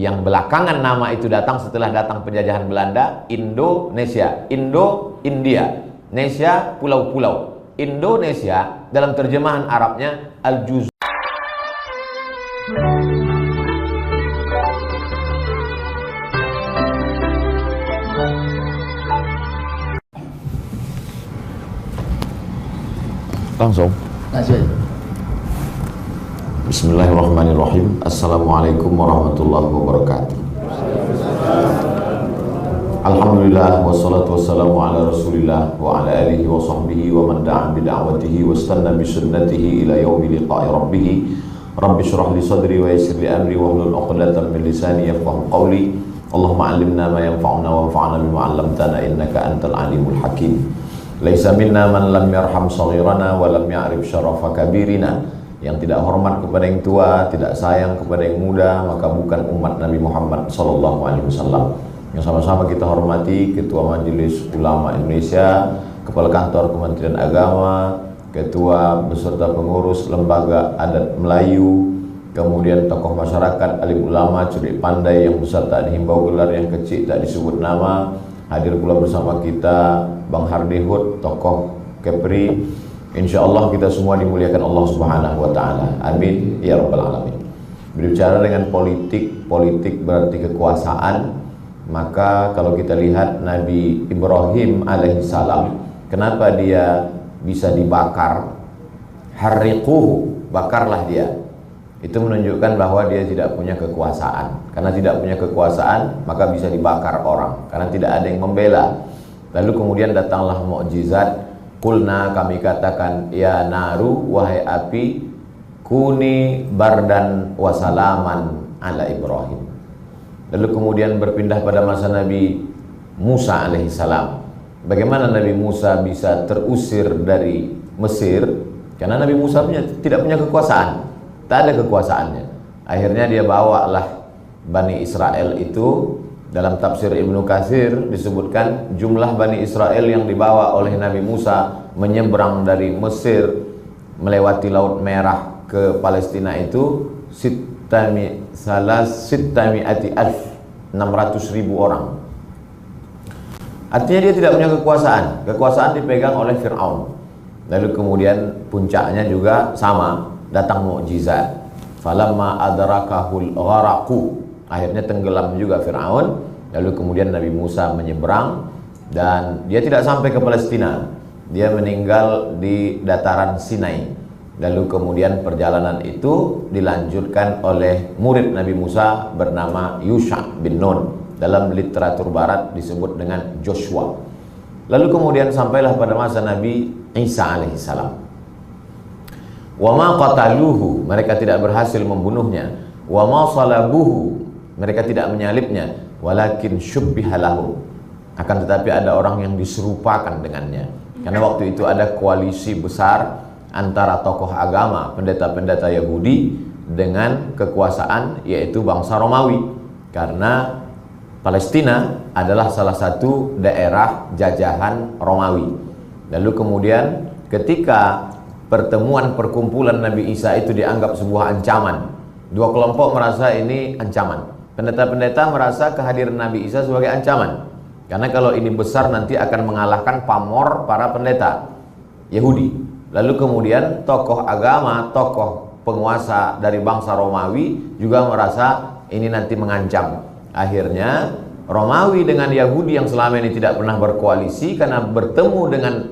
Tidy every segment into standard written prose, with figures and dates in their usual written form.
yang belakangan nama itu datang setelah datang penjajahan Belanda, Indonesia. Indo, India. Nesia, pulau-pulau. Indonesia dalam terjemahan Arabnya Al-Juz. Langsung. Bismillahirrahmanirrahim. Assalamualaikum warahmatullahi wabarakatuh. Alhamdulillah wassalatu wassalamu ala Rasulillah wa ala alihi wa sahbihi wa man da'a bi da'watihi wa istanna bi sunnatihi ila yaumi liqa'i rabbih. Rabbi shrah li sadri wa yassir li amri wa hlul 'uqdatam min lisani yafqahu qawli. Allahumma 'allimna ma yanfa'una wanfa'na bima 'allamtana innaka antal alimul hakim. Laisa minna man lam yarham saghirana wa lam ya'rif syarafa kabirina. Yang tidak hormat kepada yang tua, tidak sayang kepada yang muda, maka bukan umat Nabi Muhammad sallallahu alaihi wasallam. Yang sama-sama kita hormati Ketua Majelis Ulama Indonesia, Kepala Kantor Kementerian Agama, Ketua beserta pengurus Lembaga Adat Melayu, kemudian tokoh masyarakat, alim ulama, cerdik pandai yang besar tak dihimbau gelar, yang kecil tak disebut nama. Hadir pula bersama kita Bang Hardihut, tokoh Kepri. InsyaAllah kita semua dimuliakan Allah Subhanahu wa Ta'ala. Amin ya Rabbal Alamin. Berbicara dengan politik berarti kekuasaan. Maka kalau kita lihat Nabi Ibrahim alaihissalam, kenapa dia bisa dibakar? Harriquhu, bakarlah dia. Itu menunjukkan bahwa dia tidak punya kekuasaan. Karena tidak punya kekuasaan, maka bisa dibakar orang. Karena tidak ada yang membela. Lalu kemudian datanglah mukjizat. Qulna, kami katakan, ya naru, wahai api, kuni bardan wasalaman ala Ibrahim. Lalu kemudian berpindah pada masa Nabi Musa alaihissalam. Bagaimana Nabi Musa bisa terusir dari Mesir? Karena Nabi Musa tidak punya kekuasaan, tak ada kekuasaannya. Akhirnya dia bawalah Bani Israel itu. Dalam tafsir Ibnu Katsir disebutkan jumlah Bani Israel yang dibawa oleh Nabi Musa menyeberang dari Mesir melewati Laut Merah ke Palestina itu 600.000 orang. Artinya dia tidak punya kekuasaan. Kekuasaan dipegang oleh Fir'aun. Lalu kemudian puncaknya juga sama, datang mukjizat. Falamma adrakahul gharaqu, akhirnya tenggelam juga Fir'aun. Lalu kemudian Nabi Musa menyeberang dan dia tidak sampai ke Palestina. Dia meninggal di dataran Sinai. Lalu kemudian perjalanan itu dilanjutkan oleh murid Nabi Musa bernama Yusha bin Nun. Dalam literatur barat disebut dengan Joshua. Lalu kemudian sampailah pada masa Nabi Isa alaihissalam. Wa ma qataluhu, mereka tidak berhasil membunuhnya. Wa ma salabuhu, mereka tidak menyalibnya. Walakin syubbiha lahum, akan tetapi ada orang yang diserupakan dengannya. Karena waktu itu ada koalisi besar antara tokoh agama, pendeta-pendeta Yahudi dengan kekuasaan, yaitu bangsa Romawi. Karena Palestina adalah salah satu daerah jajahan Romawi. Lalu kemudian ketika pertemuan perkumpulan Nabi Isa itu dianggap sebuah ancaman, dua kelompok merasa ini ancaman. Pendeta-pendeta merasa kehadiran Nabi Isa sebagai ancaman. Karena kalau ini besar nanti akan mengalahkan pamor para pendeta Yahudi. Lalu kemudian tokoh agama, tokoh penguasa dari bangsa Romawi juga merasa ini nanti mengancam. Akhirnya Romawi dengan Yahudi yang selama ini tidak pernah berkoalisi karena bertemu dengan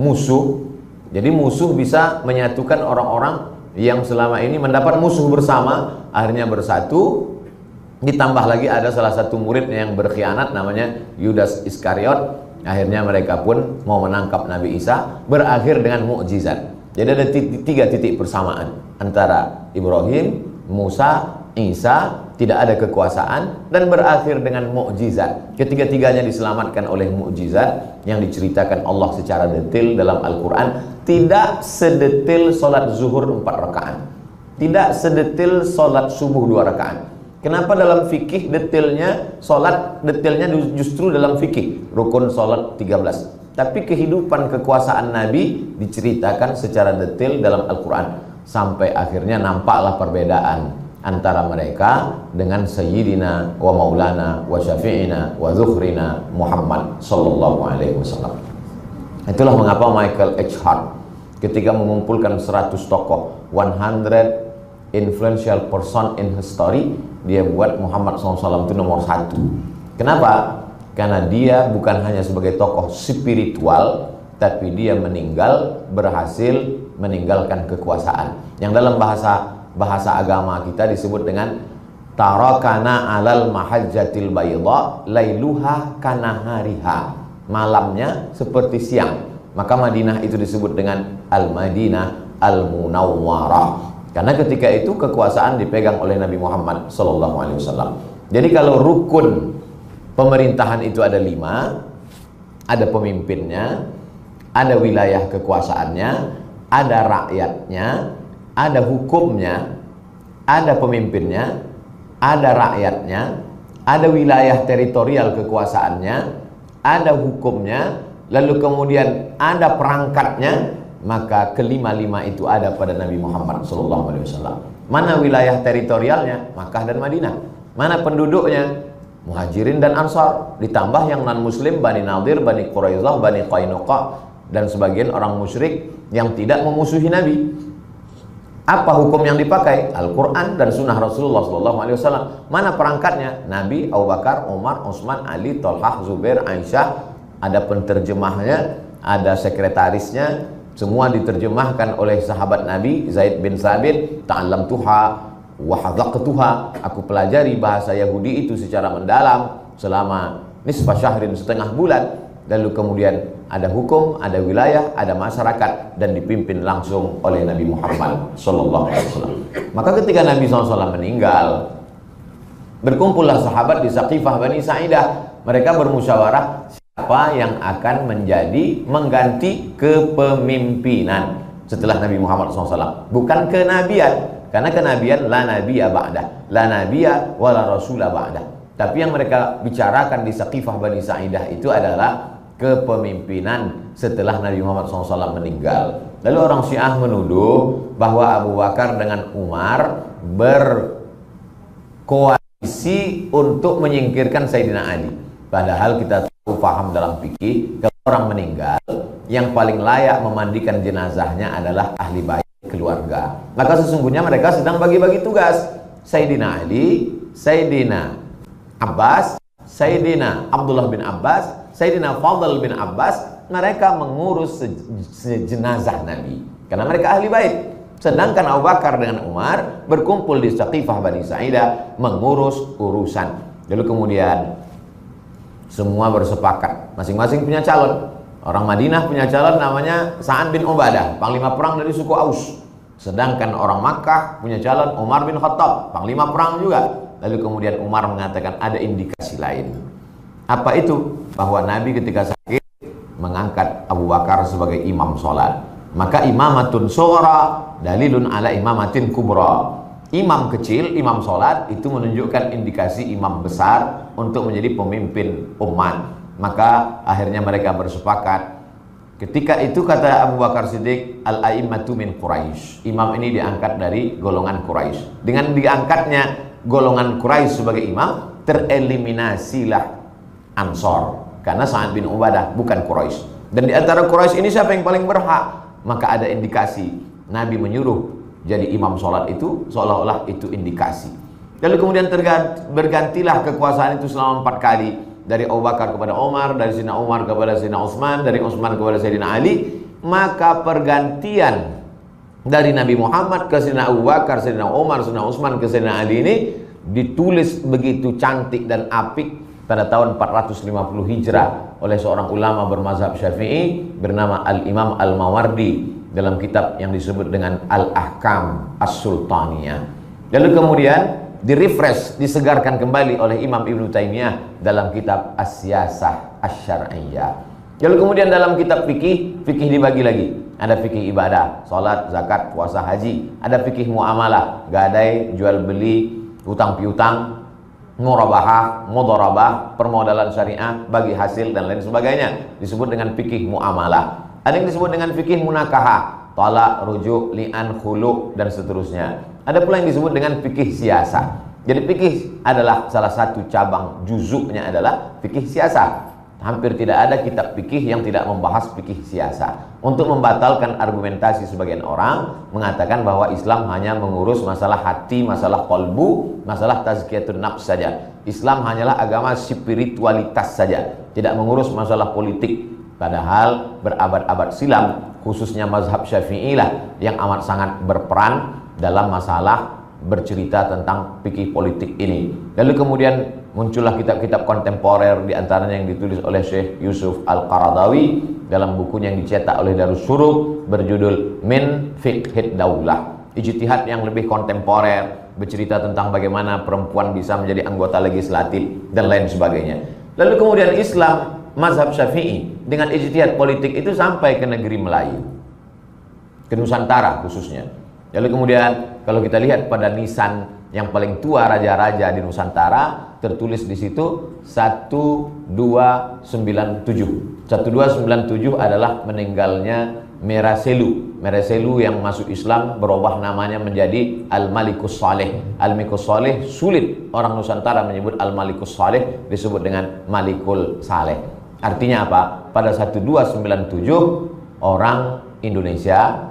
musuh. Jadi musuh bisa menyatukan orang-orang yang selama ini mendapat musuh bersama, akhirnya bersatu. Ditambah lagi ada salah satu muridnya yang berkhianat namanya Yudas Iskariot. Akhirnya mereka pun mau menangkap Nabi Isa, berakhir dengan mukjizat. Jadi ada tiga titik persamaan antara Ibrahim, Musa, Isa, tidak ada kekuasaan, dan berakhir dengan mukjizat. Ketiga-tiganya diselamatkan oleh mukjizat yang diceritakan Allah secara detail dalam Al-Quran. Tidak sedetil solat zuhur 4 rakaat, tidak sedetil solat subuh 2 rakaat. Kenapa dalam fikih detailnya solat, detailnya justru dalam fikih rukun solat 13. Tapi kehidupan kekuasaan Nabi diceritakan secara detail dalam Al-Quran. Sampai akhirnya nampaklah perbedaan antara mereka dengan Sayyidina wa Maulana wa Syafi'ina wa Dzukhrina Muhammad sallallahu alaihi wasallam. Itulah mengapa Michael H. Hart ketika mengumpulkan 100 tokoh, 100 influential person in history, dia buat Muhammad SAW itu nomor 1. Kenapa? Karena dia bukan hanya sebagai tokoh spiritual, tapi dia meninggal berhasil meninggalkan kekuasaan. Yang dalam bahasa agama kita disebut dengan tarakana alal mahajjatil bayda lailuha kanahariha. Malamnya seperti siang. Maka Madinah itu disebut dengan Al-Madinah Al-Munawwarah. Karena ketika itu kekuasaan dipegang oleh Nabi Muhammad SAW. Jadi kalau rukun pemerintahan itu ada 5, ada pemimpinnya, ada wilayah kekuasaannya, ada rakyatnya, ada hukumnya, ada pemimpinnya, ada rakyatnya, ada wilayah teritorial kekuasaannya, ada hukumnya, lalu kemudian ada perangkatnya, maka kelima-lima itu ada pada Nabi Muhammad SAW. Mana wilayah teritorialnya? Makkah dan Madinah. Mana penduduknya? Muhajirin dan Ansar, ditambah yang non-muslim, Bani Nadir, Bani Quraidah, Bani Qainuqa, dan sebagian orang musyrik yang tidak memusuhi Nabi. Apa hukum yang dipakai? Al-Quran dan Sunnah Rasulullah SAW. Mana perangkatnya? Nabi, Abu Bakar, Umar, Utsman, Ali, Thalhah, Zubair, Aisyah. Ada penterjemahnya, ada sekretarisnya. Semua diterjemahkan oleh sahabat Nabi, Zaid bin Sabit. Ta'allamtuha wa hadzaqtuha, aku pelajari bahasa Yahudi itu secara mendalam selama nisfa syahrin, setengah bulan. Lalu kemudian ada hukum, ada wilayah, ada masyarakat, dan dipimpin langsung oleh Nabi Muhammad SAW. Maka ketika Nabi SAW meninggal, berkumpullah sahabat di Saqifah Bani Sa'idah. Mereka bermusyawarah siapa yang akan mengganti kepemimpinan setelah Nabi Muhammad SAW. Bukan kenabian, karena kenabian la nabiyya ba'dah, la nabiyya wala rasulah ba'dah. Tapi yang mereka bicarakan di Saqifah Bani Sa'idah itu adalah kepemimpinan setelah Nabi Muhammad SAW meninggal. Lalu orang Syiah menuduh bahwa Abu Bakar dengan Umar berkoalisi untuk menyingkirkan Sayyidina Ali. Padahal kita tahu, paham dalam fikih, kalau orang meninggal, yang paling layak memandikan jenazahnya adalah ahli bait, keluarga. Maka sesungguhnya mereka sedang bagi-bagi tugas. Sayyidina Ali, Sayyidina Abbas, Sayyidina Abdullah bin Abbas, Sayyidina Fadl bin Abbas, mereka mengurus jenazah Nabi karena mereka ahli bait. Sedangkan Abu Bakar dengan Umar berkumpul di Saqifah Bani Sa'idah mengurus urusan. Lalu kemudian semua bersepakat, masing-masing punya calon. Orang Madinah punya calon namanya Sa'ad bin Ubadah, panglima perang dari suku Aus. Sedangkan orang Makkah punya calon Umar bin Khattab, panglima perang juga. Lalu kemudian Umar mengatakan ada indikasi lain. Apa itu? Bahwa Nabi ketika sakit mengangkat Abu Bakar sebagai imam sholat. Maka imamatun sughra dalilun ala imamatin kubra. Imam kecil, imam sholat itu menunjukkan indikasi imam besar untuk menjadi pemimpin umat. Maka akhirnya mereka bersepakat. Ketika itu kata Abu Bakar Siddiq, al-a'immatu min Quraisy. Imam ini diangkat dari golongan Quraisy. Dengan diangkatnya golongan Quraisy sebagai imam, tereliminasilah Ansor. Karena Sa'ad bin Ubadah bukan Quraisy. Dan di antara Quraisy ini siapa yang paling berhak? Maka ada indikasi Nabi menyuruh jadi imam sholat itu, seolah-olah itu indikasi. Lalu kemudian bergantilah kekuasaan itu selama 4 kali. Dari Abu Bakar kepada Umar, dari Sayyidina Umar kepada Sayyidina Utsman, dari Utsman kepada Sayyidina Ali. Maka pergantian dari Nabi Muhammad ke Sayyidina Abu Bakar, Sayyidina Umar, Sayyidina Utsman ke Sayyidina Ali ini ditulis begitu cantik dan apik pada tahun 450 Hijrah oleh seorang ulama bermazhab Syafi'i bernama Al-Imam Al-Mawardi dalam kitab yang disebut dengan Al-Ahkam As-Sultaniyah. Lalu kemudian direfresh, disegarkan kembali oleh Imam Ibnu Taimiyah dalam kitab As-Siyasah Asy-Syar'iyyah. Lalu kemudian dalam kitab fikih dibagi lagi. Ada fikih ibadah, salat, zakat, puasa, haji. Ada fikih muamalah, gadai, jual beli, utang piutang, murabahah, mudharabah, permodalan syariah, bagi hasil dan lain sebagainya. Disebut dengan fikih muamalah. Ada yang disebut dengan fikih munakahah, talak, rujuk, li'an, khulu, dan seterusnya. Ada pula yang disebut dengan fikih siasa. Jadi fikih adalah salah satu cabang juzuknya adalah fikih siasa. Hampir tidak ada kitab fikih yang tidak membahas fikih siasa. Untuk membatalkan argumentasi sebagian orang mengatakan bahwa Islam hanya mengurus masalah hati, masalah qalbu, masalah tazkiyatun nafs saja. Islam hanyalah agama spiritualitas saja, tidak mengurus masalah politik. Padahal berabad-abad silam, khususnya mazhab Syafi'i lah yang amat sangat berperan dalam masalah bercerita tentang fikih politik ini. Lalu kemudian muncullah kitab-kitab kontemporer, diantaranya yang ditulis oleh Syekh Yusuf Al-Qaradawi dalam bukunya yang dicetak oleh Darussuruh berjudul Min Fiqhid Daulah. Ijtihad yang lebih kontemporer, bercerita tentang bagaimana perempuan bisa menjadi anggota legislatif dan lain sebagainya. Lalu kemudian Islam mazhab Syafi'i dengan ijtihad politik itu sampai ke negeri Melayu, ke Nusantara khususnya. Lalu kemudian kalau kita lihat pada nisan yang paling tua raja-raja di Nusantara, tertulis di situ 1297. 1297 adalah meninggalnya Meraselu. Meraselu yang masuk Islam berubah namanya menjadi Al-Malikus Saleh. Al-Malikus Saleh sulit orang Nusantara menyebut Al-Malikus Saleh, disebut dengan Malikul Saleh. Artinya apa? Pada 1297 orang Indonesia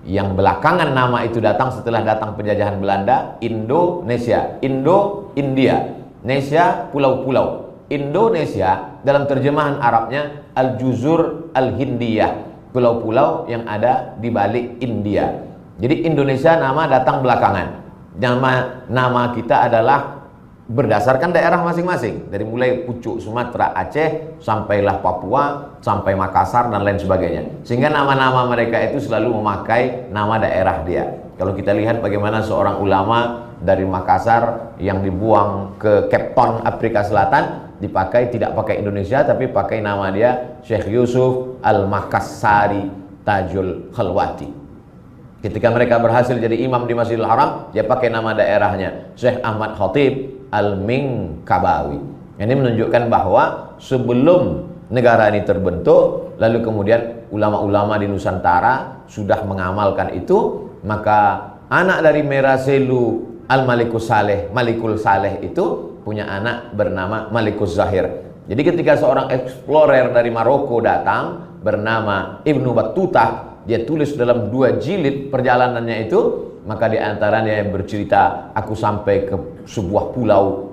yang belakangan nama itu datang setelah datang penjajahan Belanda, Indonesia, Indo-India, Nesia, pulau-pulau. Indonesia dalam terjemahan Arabnya Al-Juzur Al-Hindiyah, pulau-pulau yang ada di balik India. Jadi Indonesia nama datang belakangan. Nama kita adalah berdasarkan daerah masing-masing, dari mulai pucuk Sumatera, Aceh, sampailah Papua, sampai Makassar dan lain sebagainya. Sehingga nama-nama mereka itu selalu memakai nama daerah dia. Kalau kita lihat bagaimana seorang ulama dari Makassar yang dibuang ke Cape Town, Afrika Selatan, tidak pakai Indonesia tapi pakai nama dia Syekh Yusuf Al-Makassari Tajul Khalwati. Ketika mereka berhasil jadi imam di Masjidil Haram, dia pakai nama daerahnya Syekh Ahmad Khatib Al-Minkabawi. Ini menunjukkan bahwa sebelum negara ini terbentuk, lalu kemudian ulama-ulama di Nusantara sudah mengamalkan itu, maka anak dari Meraselu Al-Malikus Saleh, Malikul Saleh itu punya anak bernama Malikus Zahir. Jadi ketika seorang explorer dari Maroko datang bernama Ibnu Battuta, dia tulis dalam 2 jilid perjalanannya itu, maka di antaranya yang bercerita, aku sampai ke sebuah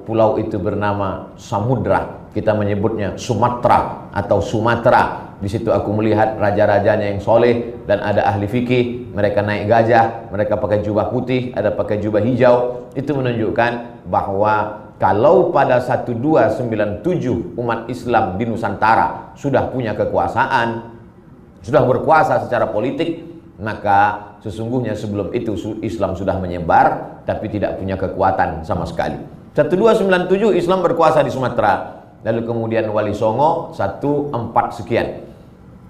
pulau itu bernama Samudra, kita menyebutnya Sumatera atau Sumatera. Di situ aku melihat raja-rajanya yang soleh dan ada ahli fikih, mereka naik gajah, mereka pakai jubah putih, ada pakai jubah hijau. Itu menunjukkan bahwa kalau pada 1297 umat Islam di Nusantara sudah punya kekuasaan, sudah berkuasa secara politik, maka sesungguhnya sebelum itu Islam sudah menyebar tapi tidak punya kekuatan sama sekali. 1297 Islam berkuasa di Sumatera. Lalu kemudian Wali Songo 14 sekian,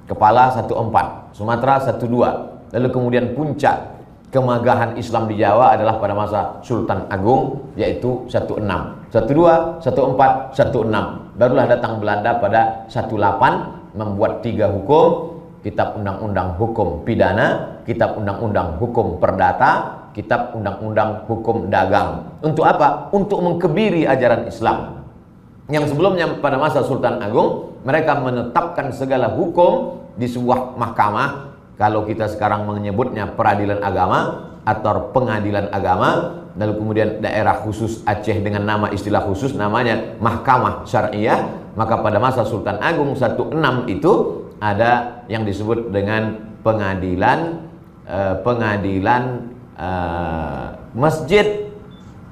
Kepala 14, Sumatera 12. Lalu kemudian puncak kemegahan Islam di Jawa adalah pada masa Sultan Agung, yaitu 16, 12, 14, 16. Barulah datang Belanda pada 18 membuat 3 hukum: Kitab Undang-Undang Hukum Pidana, Kitab Undang-Undang Hukum Perdata, Kitab Undang-Undang Hukum Dagang. Untuk apa? Untuk mengkebiri ajaran Islam. Yang sebelumnya pada masa Sultan Agung, mereka menetapkan segala hukum di sebuah mahkamah. Kalau kita sekarang menyebutnya peradilan agama atau pengadilan agama. Lalu kemudian daerah khusus Aceh dengan nama istilah khusus namanya Mahkamah Syariah. Maka pada masa Sultan Agung 16 itu ada yang disebut dengan pengadilan masjid,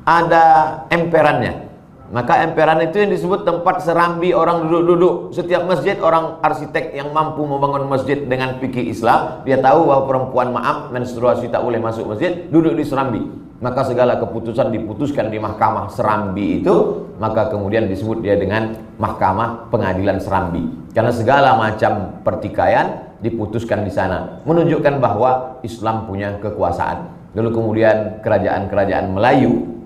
ada emperannya. Maka emperan itu yang disebut tempat serambi orang duduk-duduk. Setiap masjid, orang arsitek yang mampu membangun masjid dengan fikih Islam, dia tahu bahwa perempuan menstruasi tak boleh masuk masjid, duduk di serambi. Maka segala keputusan diputuskan di mahkamah serambi itu, maka kemudian disebut dia dengan mahkamah pengadilan serambi. Karena segala macam pertikaian diputuskan di sana, menunjukkan bahwa Islam punya kekuasaan. Lalu kemudian kerajaan-kerajaan Melayu,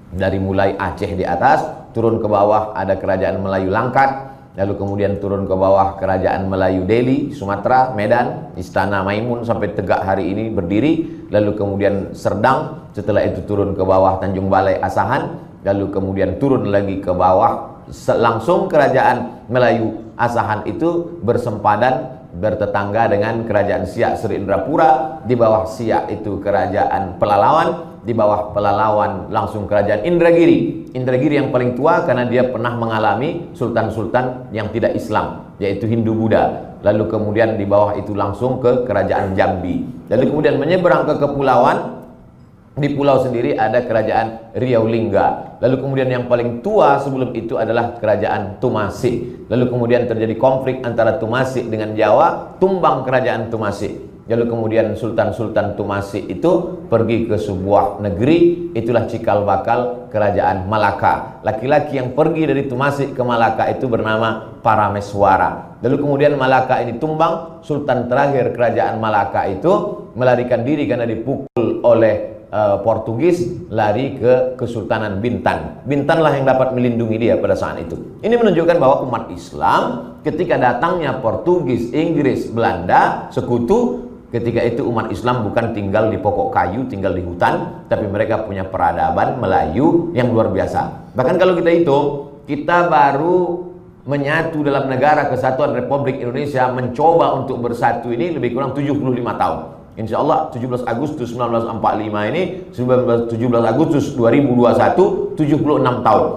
dari mulai Aceh di atas turun ke bawah ada kerajaan Melayu Langkat, lalu kemudian turun ke bawah kerajaan Melayu Delhi, Sumatera, Medan, Istana Maimun sampai tegak hari ini berdiri, lalu kemudian Serdang, setelah itu turun ke bawah Tanjung Balai Asahan, lalu kemudian turun lagi ke bawah, langsung kerajaan Melayu Asahan itu bersempadan bertetangga dengan kerajaan Siak Sri Indrapura, di bawah Siak itu kerajaan Pelalawan, di bawah Pelalawan langsung kerajaan Indragiri. Indragiri yang paling tua karena dia pernah mengalami sultan-sultan yang tidak Islam, yaitu Hindu-Buddha. Lalu kemudian di bawah itu langsung ke kerajaan Jambi. Lalu kemudian menyeberang ke kepulauan. Di pulau sendiri ada kerajaan Riau Lingga. Lalu kemudian yang paling tua sebelum itu adalah kerajaan Tumasik. Lalu kemudian terjadi konflik antara Tumasik dengan Jawa, tumbang kerajaan Tumasik. Lalu kemudian Sultan-Sultan Tumasik itu pergi ke sebuah negeri, itulah cikal bakal kerajaan Malaka. Laki-laki yang pergi dari Tumasik ke Malaka itu bernama Parameswara. Lalu kemudian Malaka ini tumbang, Sultan terakhir kerajaan Malaka itu melarikan diri karena dipukul oleh Portugis, lari ke Kesultanan Bintan. Bintanlah yang dapat melindungi dia pada saat itu. Ini menunjukkan bahwa umat Islam ketika datangnya Portugis, Inggris, Belanda, sekutu, ketika itu umat Islam bukan tinggal di pokok kayu, tinggal di hutan, tapi mereka punya peradaban Melayu yang luar biasa. Bahkan kalau kita hitung, kita baru menyatu dalam Negara Kesatuan Republik Indonesia, mencoba untuk bersatu ini lebih kurang 75 tahun. Insya Allah 17 Agustus 1945 ini 17 Agustus 2021 76 tahun.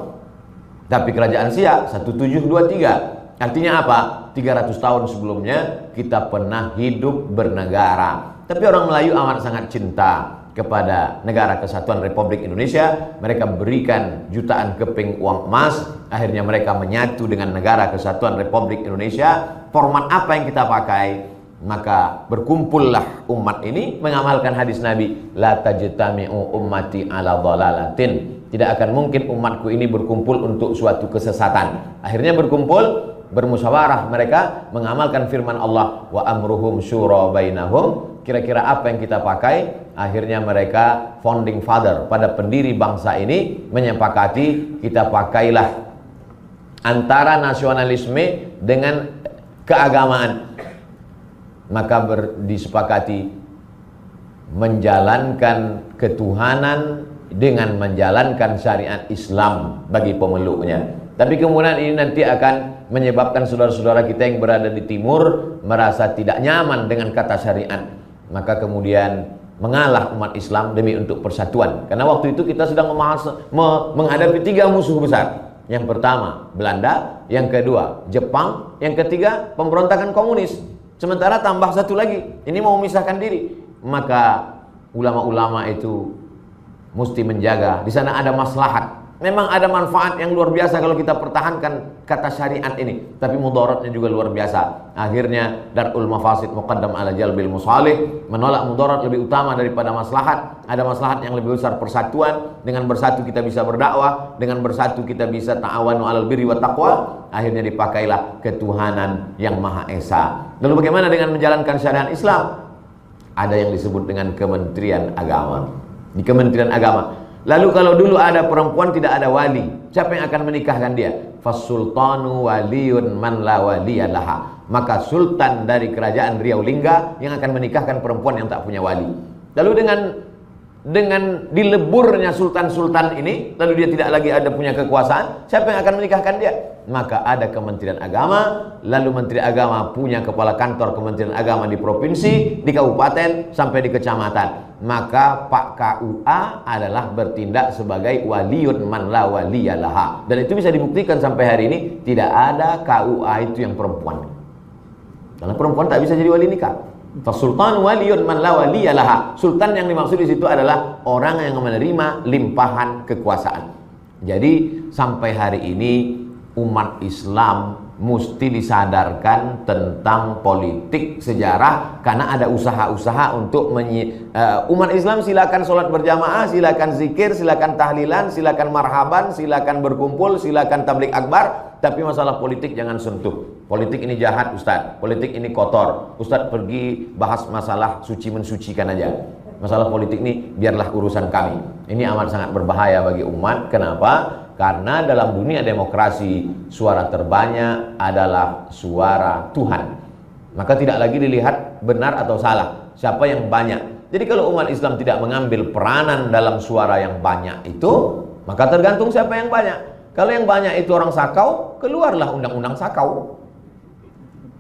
Tapi kerajaan Siak 1723. Artinya apa? 300 tahun sebelumnya kita pernah hidup bernegara. Tapi orang Melayu amat sangat cinta kepada Negara Kesatuan Republik Indonesia. Mereka berikan jutaan keping uang emas. Akhirnya mereka menyatu dengan Negara Kesatuan Republik Indonesia. Format apa yang kita pakai? Maka berkumpullah umat ini mengamalkan hadis Nabi, la tajtami'u ummati ala dhalalatin. Tidak akan mungkin umatku ini berkumpul untuk suatu kesesatan. Akhirnya berkumpul, bermusyawarah, mereka mengamalkan firman Allah, wa amruhum syura bainahum. Kira-kira apa yang kita pakai? Akhirnya mereka founding father, pada pendiri bangsa ini menyepakati kita pakailah antara nasionalisme dengan keagamaan. Maka disepakati menjalankan ketuhanan dengan menjalankan syariat Islam bagi pemeluknya. Tapi kemudian ini nanti akan menyebabkan saudara-saudara kita yang berada di timur merasa tidak nyaman dengan kata syariat. Maka kemudian mengalah umat Islam demi untuk persatuan. Karena waktu itu kita sedang menghadapi 3 musuh besar. Yang pertama Belanda, yang kedua Jepang, yang ketiga pemberontakan komunis. Sementara tambah satu lagi, ini mau memisahkan diri. Maka ulama-ulama itu mesti menjaga. Di sana ada maslahat. Memang ada manfaat yang luar biasa kalau kita pertahankan kata syariat ini. Tapi mudaratnya juga luar biasa. Akhirnya darul mafasid muqaddam ala jalbil musalih. Menolak mudarat lebih utama daripada maslahat. Ada maslahat yang lebih besar, persatuan. Dengan bersatu kita bisa berdakwah. Dengan bersatu kita bisa ta'awanu alal birri wa taqwa. Akhirnya dipakailah ketuhanan yang Maha Esa. Lalu bagaimana dengan menjalankan syariat Islam? Ada yang disebut dengan Kementerian Agama. Di Kementerian Agama. Lalu kalau dulu ada perempuan tidak ada wali, siapa yang akan menikahkan dia? Fasultanu waliyun man la waliyalaha. Maka sultan dari kerajaan Riau Lingga yang akan menikahkan perempuan yang tak punya wali. Lalu dengan dileburnya sultan-sultan ini, lalu dia tidak lagi ada punya kekuasaan, siapa yang akan menikahkan dia? Maka ada Kementerian Agama, lalu Menteri Agama punya kepala kantor Kementerian Agama di provinsi, di kabupaten, sampai di kecamatan. Maka Pak KUA adalah bertindak sebagai waliyun man la waliyalaha. Dan itu bisa dibuktikan sampai hari ini, tidak ada KUA itu yang perempuan. Karena perempuan tak bisa jadi wali nikah. Fasultan waliyun man la waliyalaha. Sultan yang dimaksud di situ adalah orang yang menerima limpahan kekuasaan. Jadi sampai hari ini umat Islam mesti disadarkan tentang politik sejarah, karena ada usaha-usaha untuk umat Islam silakan sholat berjamaah, silakan zikir, silakan tahlilan, silakan marhaban, silakan berkumpul, silakan tablik akbar, tapi masalah politik jangan sentuh. Politik ini jahat Ustadz, politik ini kotor. Ustadz pergi bahas masalah suci mensucikan aja. Masalah politik ini biarlah urusan kami. Ini amat sangat berbahaya bagi umat. Kenapa? Karena dalam dunia demokrasi, suara terbanyak adalah suara Tuhan. Maka tidak lagi dilihat benar atau salah, siapa yang banyak. Jadi kalau umat Islam tidak mengambil peranan dalam suara yang banyak itu, maka tergantung siapa yang banyak. Kalau yang banyak itu orang sakau, keluarlah undang-undang sakau.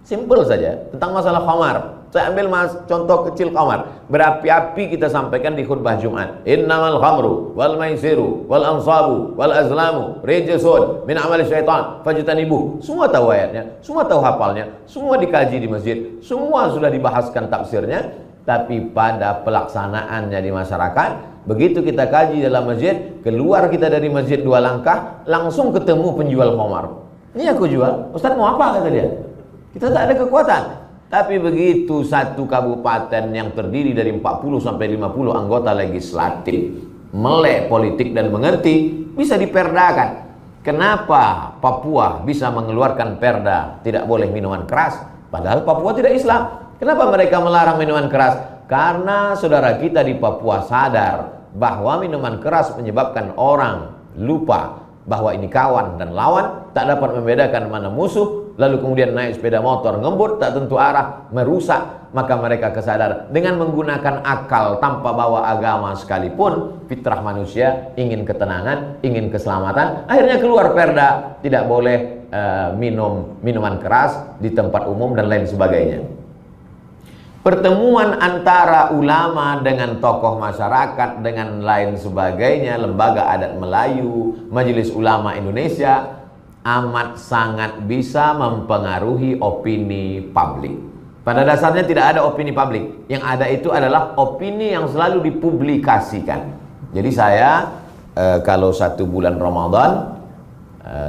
Simple saja. Tentang masalah khamar, saya ambil contoh kecil khamar. Berapi-api kita sampaikan di khutbah Jumat. Innamal khamru wal maisiru wal ansabu wal azlamu rijsun min amali syaitan fajtanibu. Semua tahu ayatnya, semua tahu hafalnya, semua dikaji di masjid, semua sudah dibahaskan tafsirnya. Tapi pada pelaksanaannya di masyarakat, begitu kita kaji dalam masjid, keluar kita dari masjid 2 langkah, langsung ketemu penjual khamar. Ini aku jual, Ustaz mau apa, kata dia. Kita tak ada kekuatan. Tapi begitu satu kabupaten yang terdiri dari 40 sampai 50 anggota legislatif melek politik dan mengerti, bisa diperdakan. Kenapa Papua bisa mengeluarkan perda tidak boleh minuman keras, padahal Papua tidak Islam? Kenapa mereka melarang minuman keras? Karena saudara kita di Papua sadar bahwa minuman keras menyebabkan orang lupa bahwa ini kawan dan lawan, tak dapat membedakan mana musuh, lalu kemudian naik sepeda motor ngebut tak tentu arah, merusak. Maka mereka kesadar dengan menggunakan akal tanpa bawa agama sekalipun, fitrah manusia ingin ketenangan, ingin keselamatan, akhirnya keluar perda tidak boleh minum minuman keras di tempat umum dan lain sebagainya. Pertemuan antara ulama dengan tokoh masyarakat dengan lain sebagainya, lembaga adat Melayu, Majelis Ulama Indonesia amat sangat bisa mempengaruhi opini publik. Pada dasarnya tidak ada opini publik, yang ada itu adalah opini yang selalu dipublikasikan. Jadi saya kalau 1 bulan Ramadan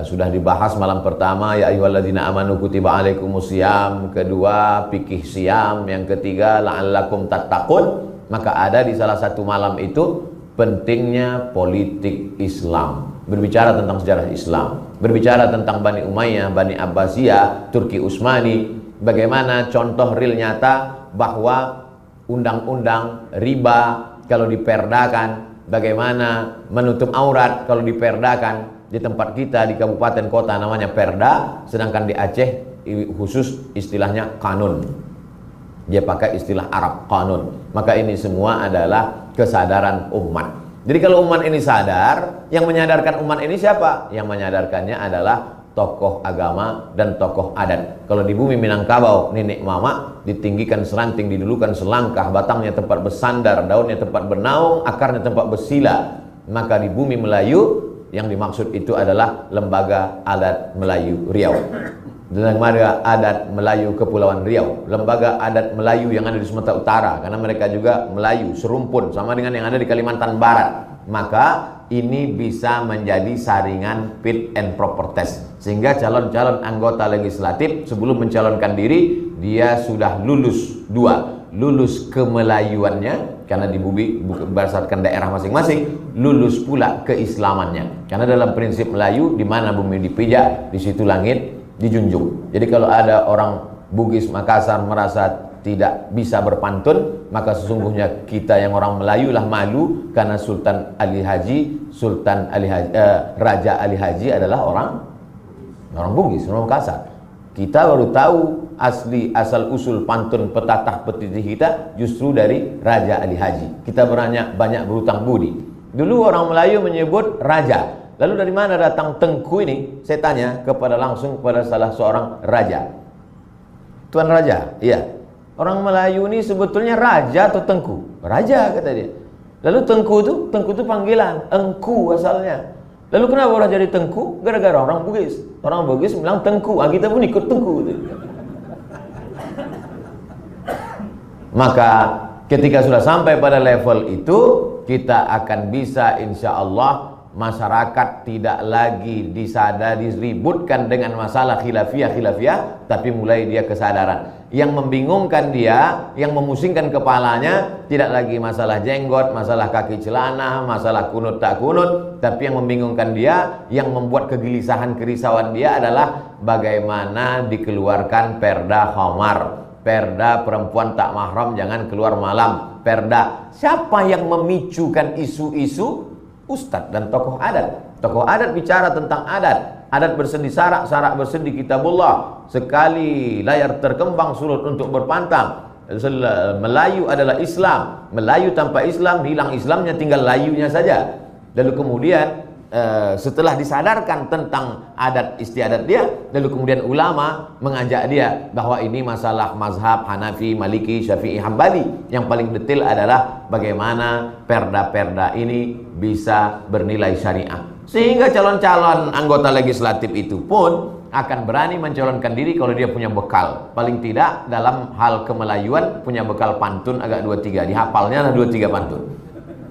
sudah dibahas malam pertama ya ayyuhalladzina amanu kutiba alaikumusiyam, kedua fikih siam, yang ketiga la'allakum tattaqun. Maka ada di salah satu malam itu pentingnya politik Islam, berbicara tentang sejarah Islam, berbicara tentang Bani Umayyah, Bani Abbasiyah, Turki Utsmani, bagaimana contoh real nyata bahwa undang-undang riba kalau diperdakan, bagaimana menutup aurat kalau diperdakan. Di tempat kita di kabupaten kota namanya perda, sedangkan di Aceh khusus istilahnya kanun. Dia pakai istilah Arab, kanun. Maka ini semua adalah kesadaran umat. Jadi kalau umat ini sadar, yang menyadarkan umat ini siapa? Yang menyadarkannya adalah tokoh agama dan tokoh adat. Kalau di bumi Minangkabau, nenek mama ditinggikan seranting, didulukan selangkah, batangnya tempat bersandar, daunnya tempat bernaung, akarnya tempat bersila. Maka di bumi Melayu yang dimaksud itu adalah Lembaga Adat Melayu Riau, Lembaga Adat Melayu Kepulauan Riau, Lembaga Adat Melayu yang ada di Sumatera Utara, karena mereka juga Melayu serumpun sama dengan yang ada di Kalimantan Barat. Maka ini bisa menjadi saringan fit and proper test, sehingga calon-calon anggota legislatif sebelum mencalonkan diri dia sudah lulus 2, lulus kemelayuannya karena di bumi berdasarkan daerah masing-masing, lulus pula keislamannya. Karena dalam prinsip Melayu, di mana bumi dipijak, di situ langit dijunjung. Jadi kalau ada orang Bugis Makassar merasa tidak bisa berpantun, maka sesungguhnya kita yang orang Melayu lah malu, karena Raja Ali Haji adalah orang Bugis, orang Makassar. Kita baru tahu asal usul pantun petatah petitih kita justru dari Raja Ali Haji. Kita banyak berutang budi. Dulu orang Melayu menyebut raja. Lalu dari mana datang tengku ini? Saya tanya langsung kepada salah seorang raja. Tuan Raja, iya. Orang Melayu ini sebetulnya raja atau tengku? Raja, kata dia. Lalu tengku itu panggilan, engku asalnya. Lalu kenapa orang jadi tengku? Gara-gara orang Bugis. Orang Bugis bilang tengku, kita pun ikut tengku. Maka ketika sudah sampai pada level itu, kita akan bisa insya Allah masyarakat tidak lagi diributkan dengan masalah khilafiyah, tapi mulai dia kesadaran. Yang membingungkan dia, yang memusingkan kepalanya tidak lagi masalah jenggot, masalah kaki celana, masalah kunut tak kunut, tapi yang membingungkan dia, yang membuat kerisauan dia adalah bagaimana dikeluarkan perda khamar, perda perempuan tak mahram jangan keluar malam, perda. Siapa yang memicukan isu-isu? Ustadz dan tokoh adat. Tokoh adat bicara tentang adat. Adat bersendi sarak, sarak bersendi kitabullah. Sekali layar terkembang surut untuk berpantang. Melayu adalah Islam. Melayu tanpa Islam, hilang Islamnya, tinggal layunya saja. Lalu kemudian setelah disadarkan tentang adat istiadat dia, lalu kemudian ulama mengajak dia bahwa ini masalah mazhab Hanafi, Maliki, Syafi'i, Hambali. Yang paling detail adalah bagaimana perda-perda ini bisa bernilai syariah. Sehingga calon-calon anggota legislatif itu pun akan berani mencalonkan diri kalau dia punya bekal. Paling tidak dalam hal kemelayuan punya bekal pantun agak 2-3, dihafalnya lah 2-3 pantun.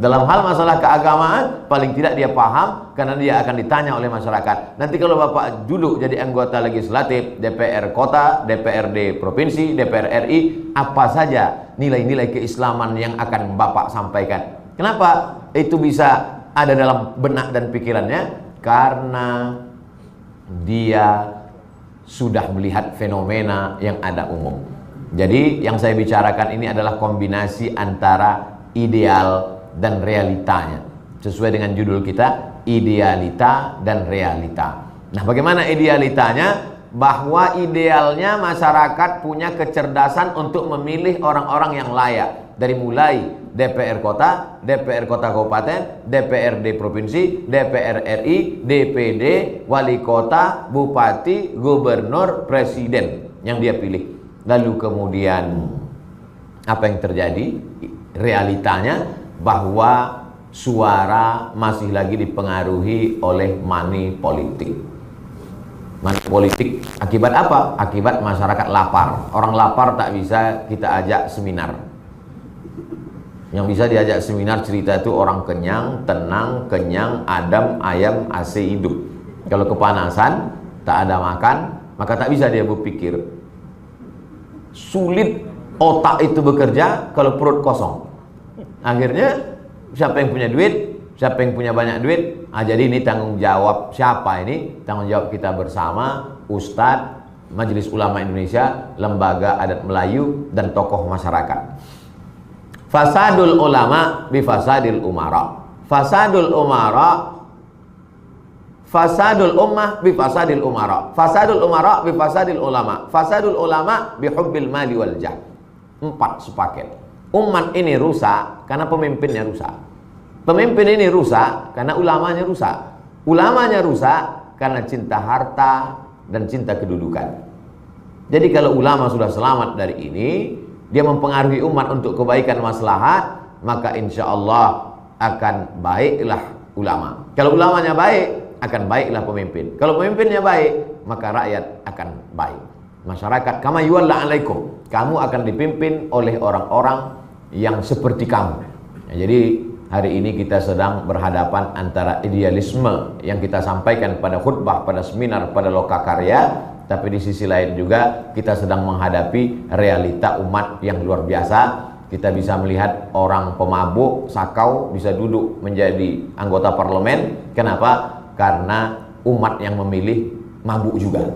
Dalam hal masalah keagamaan paling tidak dia paham, karena dia akan ditanya oleh masyarakat. Nanti kalau Bapak duduk jadi anggota legislatif, DPR kota, DPRD provinsi, DPR RI, apa saja nilai-nilai keislaman yang akan Bapak sampaikan. Kenapa itu bisa ada dalam benak dan pikirannya? Karena dia sudah melihat fenomena yang ada umum. Jadi yang saya bicarakan ini adalah kombinasi antara ideal dan realitanya. Sesuai dengan judul kita, idealita dan realita. Nah, bagaimana idealitanya? Bahwa idealnya masyarakat punya kecerdasan untuk memilih orang-orang yang layak. Dari mulai DPR kota, DPR kota kabupaten, DPRD provinsi, DPR RI, DPD, wali kota, bupati, gubernur, presiden yang dia pilih. Lalu kemudian apa yang terjadi? Realitanya bahwa suara masih lagi dipengaruhi oleh money politik. Money politik akibat apa? Akibat masyarakat lapar. Orang lapar tak bisa kita ajak seminar. Yang bisa diajak seminar cerita itu orang kenyang, tenang, kenyang, adem, ayam, AC hidup. Kalau kepanasan, tak ada makan, maka tak bisa dia berpikir. Sulit otak itu bekerja kalau perut kosong. Akhirnya siapa yang punya duit, siapa yang punya banyak duit, jadi ini tanggung jawab siapa ini? Tanggung jawab kita bersama, Ustadz, Majelis Ulama Indonesia, Lembaga Adat Melayu, dan tokoh masyarakat. Fasadul ulama bifasadil umara. Fasadul umara, fasadul ummah bifasadil umara. Fasadul umara bifasadil ulama. Fasadul ulama bihubbil mali wal jah. 4 sepaket. Umat ini rusak karena pemimpinnya rusak. Pemimpin ini rusak karena ulamanya rusak. Ulamanya rusak karena cinta harta dan cinta kedudukan. Jadi kalau ulama sudah selamat dari ini, dia mempengaruhi umat untuk kebaikan maslahat, maka insya Allah akan baiklah ulama. Kalau ulamanya baik, akan baiklah pemimpin. Kalau pemimpinnya baik, maka rakyat akan baik. Masyarakat kama yuwalla alaikum, kamu akan dipimpin oleh orang-orang yang seperti kamu. Jadi hari ini kita sedang berhadapan antara idealisme yang kita sampaikan pada khutbah, pada seminar, pada lokakarya, tapi di sisi lain juga kita sedang menghadapi realita umat yang luar biasa. Kita bisa melihat orang pemabuk, sakau bisa duduk menjadi anggota parlemen. Kenapa? Karena umat yang memilih mabuk juga.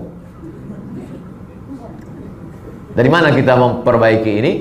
Dari mana kita memperbaiki ini?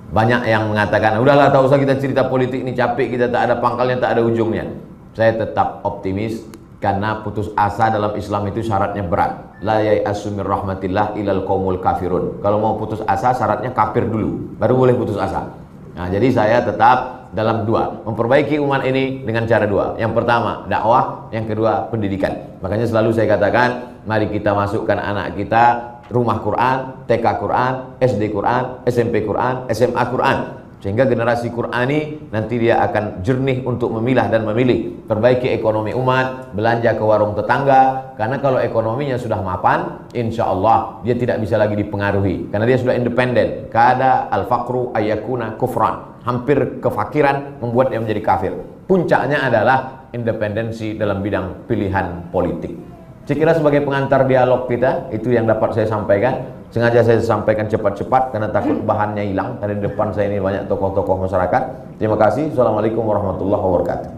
Banyak yang mengatakan, udahlah tak usah kita cerita politik ini, capek, kita tak ada pangkalnya, tak ada ujungnya. Saya tetap optimis, karena putus asa dalam Islam itu syaratnya berat. La yai'asu mir rahmatillah ilal qaumul kafirun. Kalau mau putus asa syaratnya kafir dulu, baru boleh putus asa. Nah, jadi saya tetap dalam 2, memperbaiki umat ini dengan cara 2. Yang pertama dakwah, yang kedua pendidikan. Makanya selalu saya katakan, mari kita masukkan anak kita rumah Quran, TK Quran, SD Quran, SMP Quran, SMA Quran. Sehingga generasi Qurani nanti dia akan jernih untuk memilah dan memilih. Perbaiki ekonomi umat, belanja ke warung tetangga. Karena kalau ekonominya sudah mapan, insya Allah dia tidak bisa lagi dipengaruhi. Karena dia sudah independen. Kada al-faqru ayyakuna kufran. Hampir kefakiran membuat dia menjadi kafir. Puncaknya adalah independensi dalam bidang pilihan politik. Saya kira sebagai pengantar dialog kita, itu yang dapat saya sampaikan. Sengaja saya sampaikan cepat-cepat karena takut bahannya hilang. Karena di depan saya ini banyak tokoh-tokoh masyarakat. Terima kasih. Assalamualaikum warahmatullahi wabarakatuh.